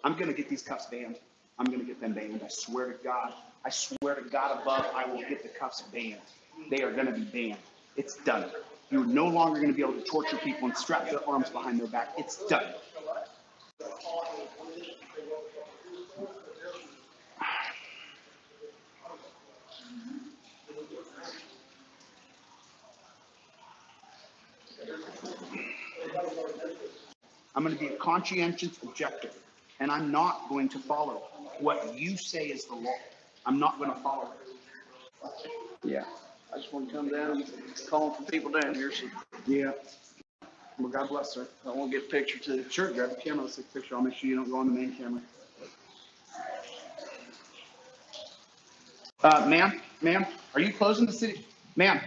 I'm going to get these cuffs banned. I'm going to get them banned. I swear to God. I swear to God above, I will get the cuffs banned. They are going to be banned. It's done. You're no longer going to be able to torture people and strap their arms behind their back. It's done. I'm going to be a conscientious objector, and I'm not going to follow what you say is the law. I'm not going to follow it. Yeah. I just want to come down and call for people down here. So yeah. Well, God bless, sir. I want to get a picture too. Sure, grab the camera. Let's take a picture. I'll make sure you don't go on the main camera. Ma'am, are you closing the city? Ma'am,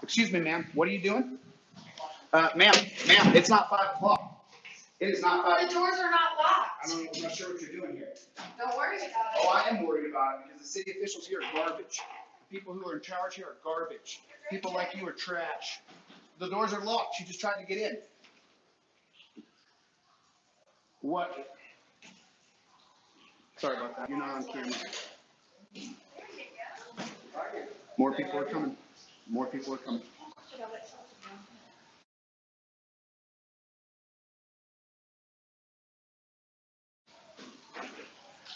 excuse me, ma'am. What are you doing? Ma'am, it's not 5 o'clock. It is not 5. The doors are not locked. I'm not sure what you're doing here. Don't worry about it. Oh, I am worried about it because the city officials here are garbage. The people who are in charge here are garbage. People like you are trash. The doors are locked. She just tried to get in. What? Sorry about that. You're not on camera. More people are coming. More people are coming.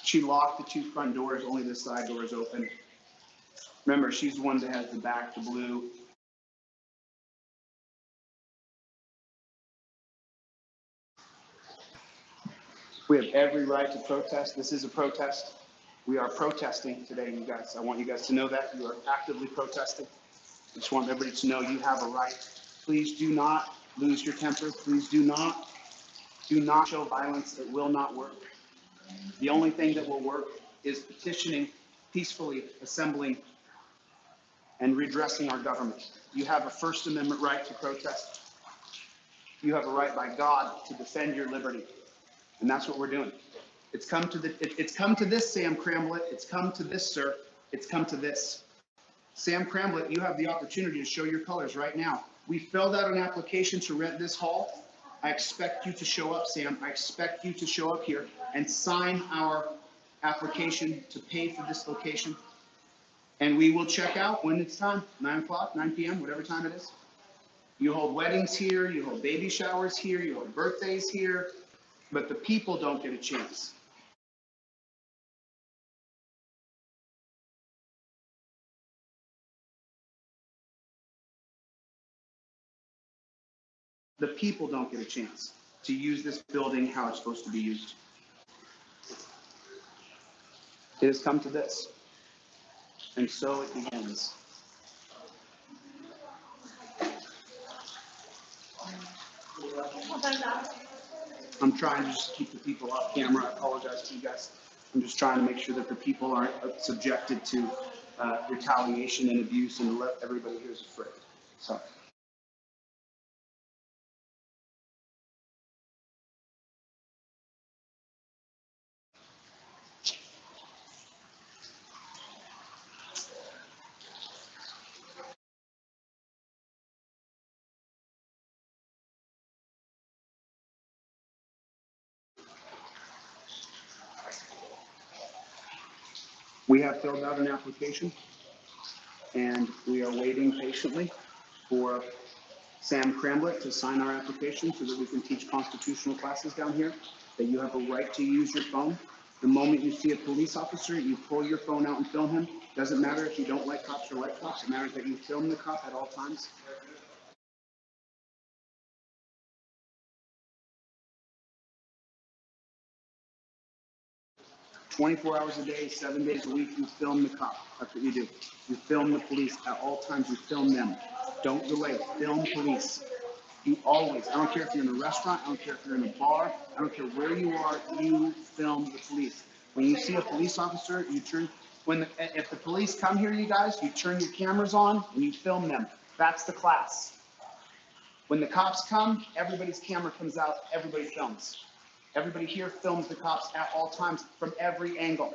She locked the 2 front doors. Only the side door is open. Remember, she's the one that has the back to blue. We have every right to protest. This is a protest. We are protesting today, you guys. I want you guys to know that. You are actively protesting. I just want everybody to know you have a right. Please do not lose your temper. Please do not show violence. It will not work. The only thing that will work is petitioning, peacefully assembling, and redressing our government. You have a First Amendment right to protest. You have a right by God to defend your liberty. And that's what we're doing. It's come to this, Sam Cramblett. It's come to this, sir. It's come to this. Sam Cramblett, you have the opportunity to show your colors right now. We filled out an application to rent this hall. I expect you to show up, Sam. I expect you to show up here and sign our application to pay for this location. And we will check out when it's time, 9 o'clock, 9 p.m., whatever time it is. You hold weddings here, you hold baby showers here, you hold birthdays here, but the people don't get a chance. The people don't get a chance to use this building how it's supposed to be used. It has come to this. And so it begins. I'm trying to just keep the people off camera. I apologize to you guys. I'm just trying to make sure that the people aren't subjected to retaliation and abuse and let everybody here is afraid. So. We have filled out an application, and we are waiting patiently for Sam Cramblett to sign our application so that we can teach constitutional classes down here, that you have a right to use your phone. The moment you see a police officer, you pull your phone out and film him. Doesn't matter if you don't like cops or like cops. It matters that you film the cop at all times. 24 hours a day, 7 days a week, you film the cop. That's what you do. You film the police at all times. You film them. Don't delay. Film police. You always, I don't care if you're in a restaurant, I don't care if you're in a bar, I don't care where you are, you film the police. When you see a police officer, you turn, if the police come here, you guys, you turn your cameras on and you film them. That's the class. When the cops come, everybody's camera comes out, everybody films. Everybody here films the cops at all times from every angle.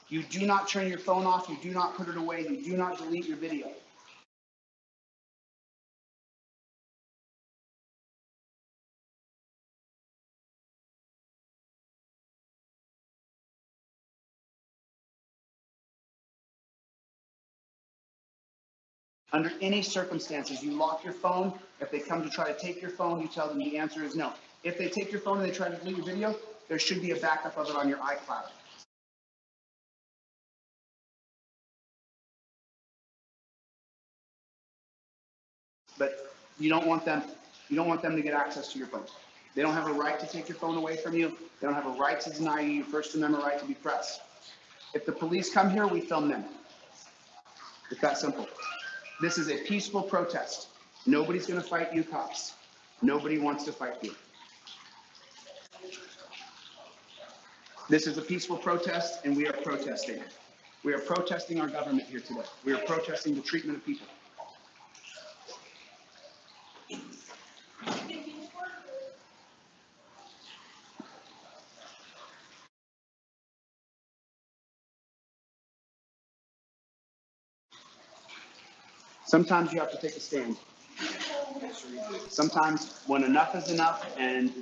You do not turn your phone off, you do not put it away, you do not delete your video. Under any circumstances, you lock your phone. If they come to try to take your phone, you tell them the answer is no. If they take your phone and they try to delete your video, there should be a backup of it on your iCloud. But you don't want them to get access to your phone. They don't have a right to take your phone away from you. They don't have a right to deny you your First Amendment right to be press. If the police come here, we film them. It's that simple. This is a peaceful protest. Nobody's going to fight you cops. Nobody wants to fight you. This is a peaceful protest, and we are protesting. We are protesting our government here today. We are protesting the treatment of people. Sometimes you have to take a stand. Sometimes when enough is enough and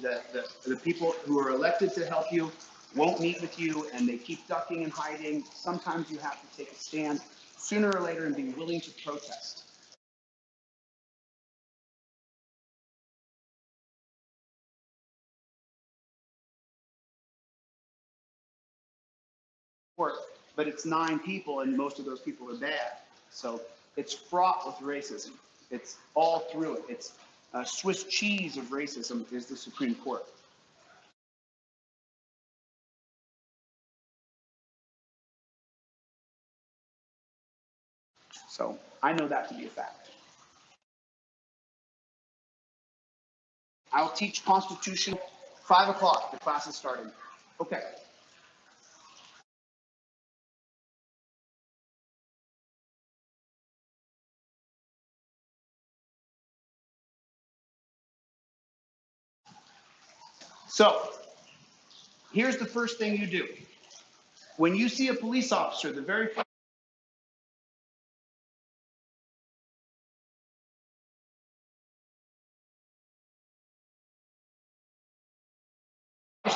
the people who are elected to help you won't meet with you and they keep ducking and hiding, sometimes you have to take a stand sooner or later and be willing to protest. But it's 9 people and most of those people are bad. So it's fraught with racism. It's all through it. It's Swiss cheese of racism is the Supreme Court. So I know that to be a fact. I'll teach Constitution 5 o'clock. The class is starting. Okay. So here's the first thing you do. When you see a police officer, the very first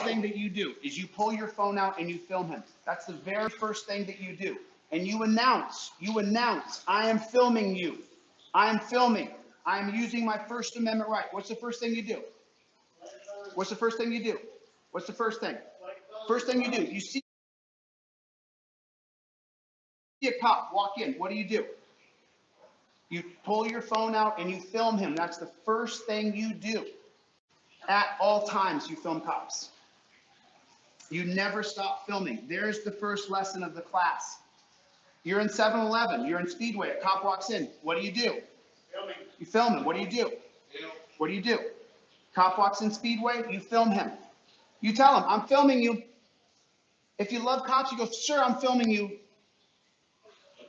thing that you do is you pull your phone out and you film him. That's the very first thing that you do. And you announce, I am filming you. I am filming. I am using my First Amendment right. What's the first thing you do? What's the first thing you do? What's the first thing? First thing you do, you see a cop walk in. What do? You pull your phone out and you film him. That's the first thing you do. At all times, you film cops. You never stop filming. There's the first lesson of the class. You're in 7-Eleven. You're in Speedway. A cop walks in. What do? Filming. You film him. What do? What do? Cop walks in Speedway. You film him. You tell him, I'm filming you. If you love cops, you go, sir, I'm filming you.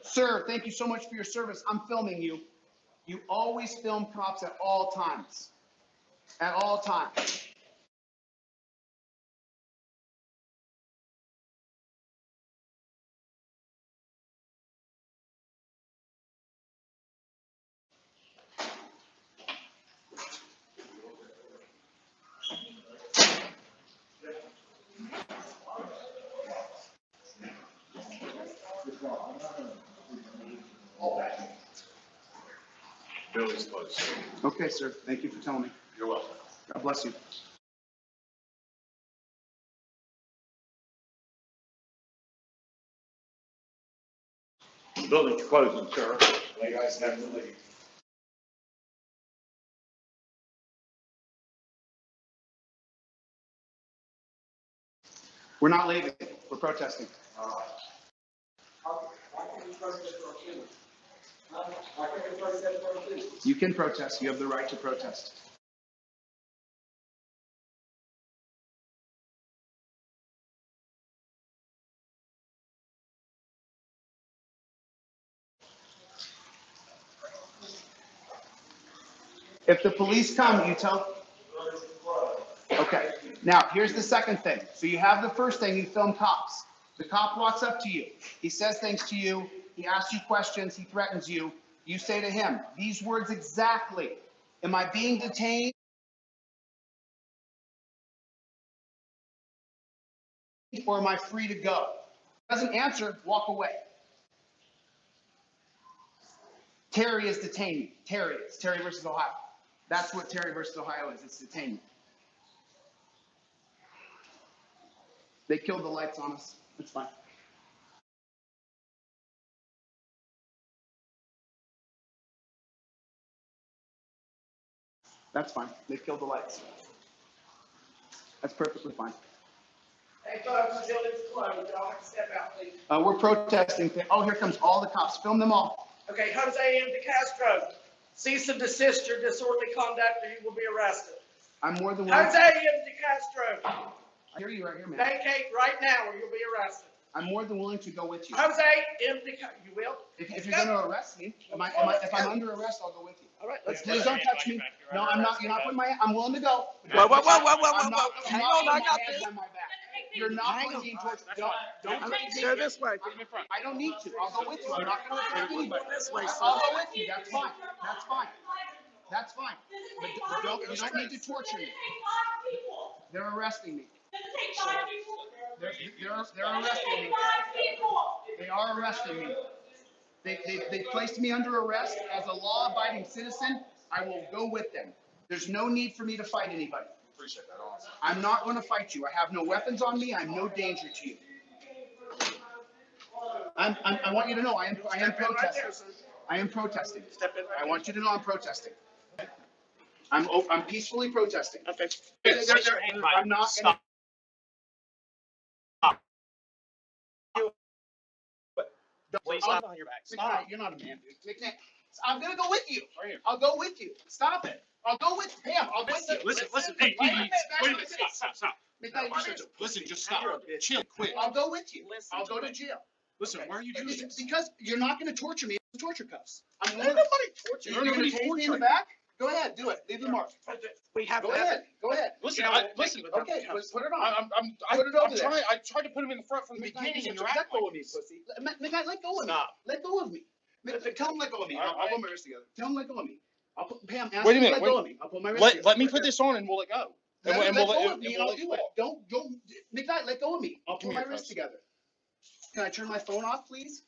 Sir, thank you so much for your service. I'm filming you. You always film cops at all times. At all times. Billy's close. Okay, sir. Thank you for telling me. You're welcome. God bless you. The building's closing, sir. You guys have to leave. We're not leaving. We're protesting. Why can't you protest for our children? Why can't you protest for our children? You can protest. You have the right to protest. If the police come, you tell. Okay. Now, here's the second thing. So you have the first thing, you film cops. The cop walks up to you. He says things to you. He asks you questions. He threatens you. You say to him, these words exactly. Am I being detained? Or am I free to go? Doesn't answer, walk away. Terry is detainment. Terry is. Terry versus Ohio. That's what Terry versus Ohio is. It's detainment. They killed the lights on us. It's fine. That's fine. They killed the lights. That's perfectly fine. Hey folks, the building's closed, y'all have to step out, please. We're protesting. Oh, here comes all the cops. Film them all. Okay, Jose M. DeCastro, cease and desist your disorderly conduct or you will be arrested. I'm more than willing. Jose M. DeCastro, I hear you right here, man. vacate right now or you'll be arrested. I'm more than willing to go with you. Jose M. DeCastro, you will? If you're going to arrest me, if I'm under arrest, I'll go with you. All right, let's do Please it. don't touch me. No, I'm not. You're not putting my. I'm willing to go. Whoa. I'm not Hang on, I got hands this. on my back. You're not pointing towards. Don't. Go this way. I don't need to. I'll go with you. I'm not going to protect anybody. This way, sir. I'll go with you. That's fine. That's fine. That's fine. But you don't need to torture me. They're arresting me. They're arresting me. They are arresting me. They placed me under arrest as a law-abiding citizen. I will go with them. There's no need for me to fight anybody. Appreciate that, awesome. I'm not going to fight you. I have no weapons on me. I'm no danger to you. I want you to know I am protesting. I am protesting. Step in right I want you to know I'm protesting. I'm peacefully protesting. Okay. I'm not. Stop. Please stop on your back. Stop. You're not a man, dude. I'm gonna go with you. Right here. I'll go with you. Stop it. I'll go with Pam. I'll go with you. Listen. Hey, Wait a minute. wait a minute. Stop. McKnight, Listen, just stop. Chill, quit. I'll go with you. I'll go to jail. Listen, why are you doing this? Because you're not gonna torture me with torture cuffs. I'm Nobody torture You're you. gonna tase me in the back? Go ahead, do it. Leave the mark. We have Go to have ahead. Go ahead. Listen, listen. Okay, put it on. I'm Put it over there. trying. I tried to put him in the front from the McKnight, beginning, and you're let acting go like of me, this. pussy. McKnight, let go of me. Stop. Let go of me. Tell him let go of me. I'll put my wrist together. Tell him let go of me. I'll put Pam. Ask Wait a him to minute, let go wait. of me. I'll put my wrist together. Let me put this on, and we'll let go. Let And go we'll of me and I'll do it. Don't, McKnight, let go of me. I'll Give put me my your wrist phone. together. Can I turn my phone off, please?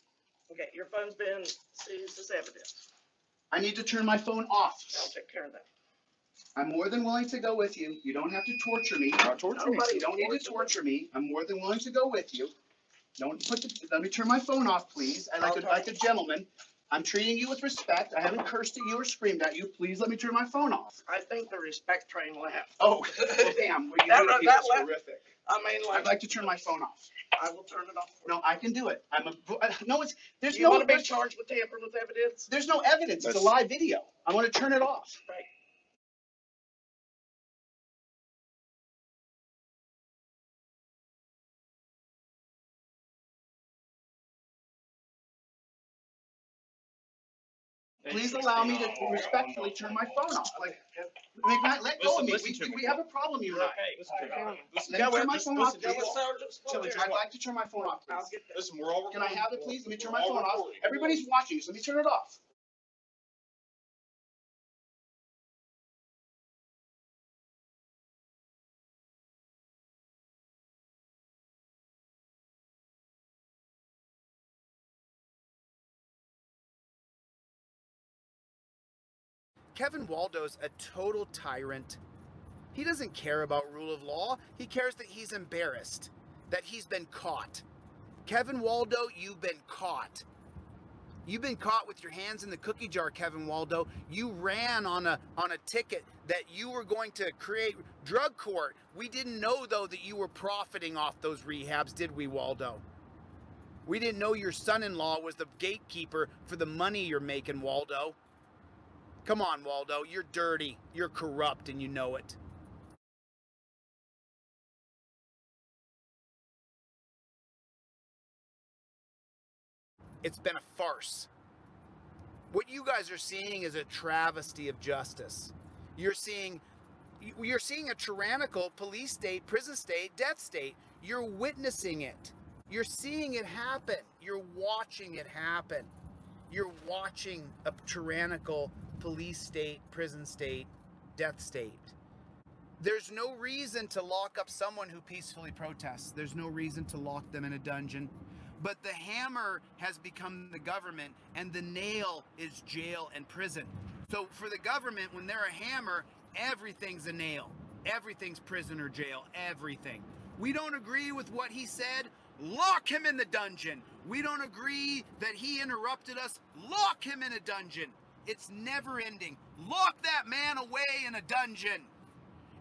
Okay, your phone's been seized as evidence. I need to turn my phone off. I'll take care of that. I'm more than willing to go with you. You don't have to torture me. Torture me. You don't need to torture me. I'm more than willing to go with you. Let me turn my phone off, please. Like a gentleman. I'm treating you with respect. I haven't cursed at you or screamed at you. Please let me turn my phone off. I think the respect train left. Oh, well, damn. What are you That- doing that here? It's left- horrific. I mean, I'd like to turn my phone off. I will turn it off. for you. No, I can do it. There's You want to be no, charged with tampering with evidence? there's no evidence. It's a live video. I want to turn it off. Right. Please allow me to respectfully turn my phone off. McKnight, let go of me. Listen to me. We have a problem, you and I. Listen to me. Listen, Let me turn my phone off, listen, Go with please. Sergeant Slaughter. I'd like to turn my phone off, I'll please. get that. Listen, we're all. Can I have it, please? Let me turn my All phone off. recording. Everybody's watching, so let me turn it off. Kevin Waldo's a total tyrant. He doesn't care about rule of law. He cares that he's embarrassed, that he's been caught. Kevin Waldo, you've been caught. You've been caught with your hands in the cookie jar, Kevin Waldo. You ran on a ticket that you were going to create drug court. We didn't know, though, that you were profiting off those rehabs, did we, Waldo? We didn't know your son-in-law was the gatekeeper for the money you're making, Waldo. Come on, Waldo. You're dirty. You're corrupt, and you know it. It's been a farce. What you guys are seeing is a travesty of justice. You're seeing a tyrannical police state, prison state, death state. You're witnessing it. You're seeing it happen. You're watching it happen. You're watching a tyrannical police state, prison state, death state. There's no reason to lock up someone who peacefully protests. There's no reason to lock them in a dungeon. But the hammer has become the government, and the nail is jail and prison. So for the government, when they're a hammer, everything's a nail. Everything's prison or jail, everything. We don't agree with what he said, lock him in the dungeon. We don't agree that he interrupted us, lock him in a dungeon. It's never ending. Lock that man away in a dungeon.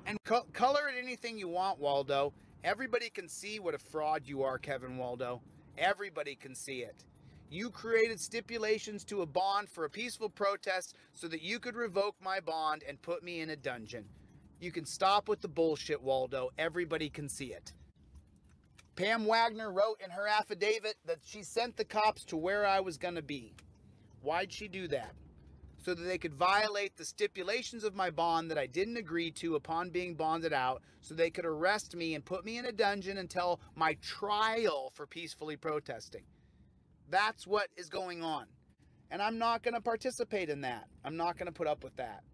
And color it anything you want, Waldo. Everybody can see what a fraud you are, Kevin Waldo. Everybody can see it. You created stipulations to a bond for a peaceful protest so that you could revoke my bond and put me in a dungeon. You can stop with the bullshit, Waldo. Everybody can see it. Pam Wagner wrote in her affidavit that she sent the cops to where I was going to be. Why'd she do that? So that they could violate the stipulations of my bond that I didn't agree to upon being bonded out, so they could arrest me and put me in a dungeon until my trial for peacefully protesting. That's what is going on. And I'm not going to participate in that. I'm not going to put up with that.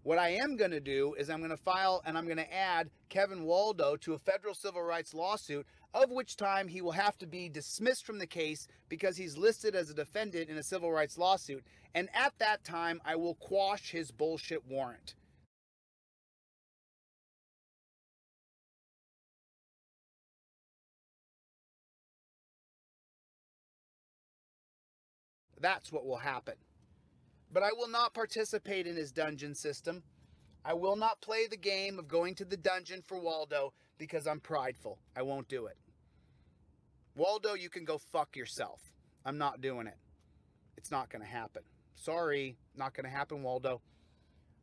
What I am going to do is I'm going to file and I'm going to add Kevin Waldo to a federal civil rights lawsuit, of which time he will have to be dismissed from the case because he's listed as a defendant in a civil rights lawsuit. And at that time, I will quash his bullshit warrant. That's what will happen. But I will not participate in his dungeon system. I will not play the game of going to the dungeon for Waldo because I'm prideful. I won't do it. Waldo, you can go fuck yourself. I'm not doing it. It's not going to happen. Sorry, not going to happen, Waldo.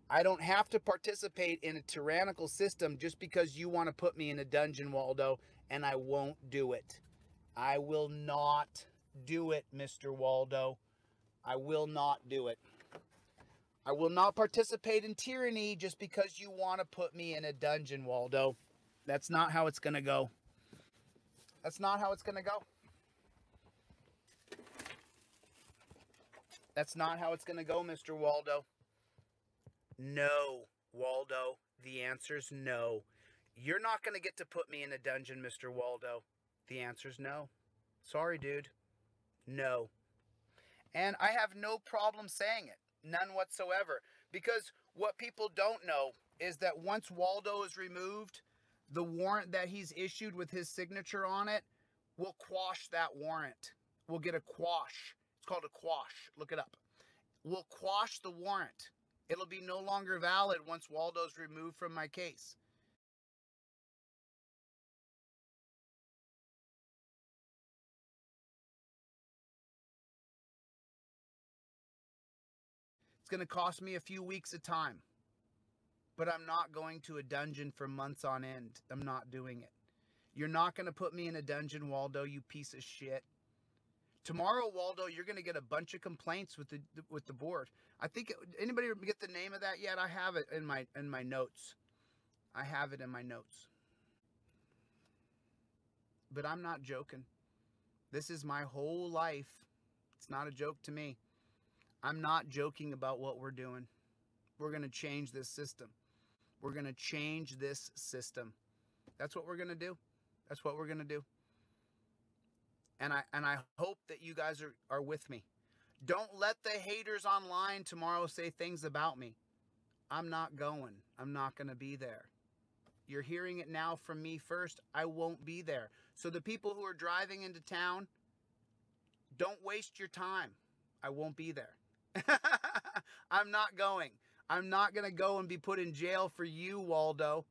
I don't have to participate in a tyrannical system just because you want to put me in a dungeon, Waldo, and I won't do it. I will not do it, Mr. Waldo. I will not do it. I will not participate in tyranny just because you want to put me in a dungeon, Waldo. That's not how it's going to go. That's not how it's going to go. That's not how it's going to go, Mr. Waldo. No, Waldo. The answer's no. You're not going to get to put me in a dungeon, Mr. Waldo. The answer's no. Sorry, dude. No. And I have no problem saying it. None whatsoever. Because what people don't know is that once Waldo is removed, the warrant that he's issued with his signature on it will quash that warrant. We'll get a quash. It's called a quash. Look it up. We'll quash the warrant. It'll be no longer valid once Waldo's removed from my case. It's going to cost me a few weeks of time. But I'm not going to a dungeon for months on end. I'm not doing it. You're not going to put me in a dungeon, Waldo, you piece of shit. Tomorrow, Waldo, you're going to get a bunch of complaints with the board. I think anybody get the name of that yet? I have it in my notes. I have it in my notes. But I'm not joking. This is my whole life. It's not a joke to me. I'm not joking about what we're doing. We're going to change this system. We're going to change this system. That's what we're going to do. That's what we're going to do. And I hope that you guys are with me. Don't let the haters online tomorrow say things about me. I'm not going. I'm not going to be there. You're hearing it now from me first. I won't be there. So the people who are driving into town, don't waste your time. I won't be there. I'm not going. I'm not going to go and be put in jail for you, Waldo.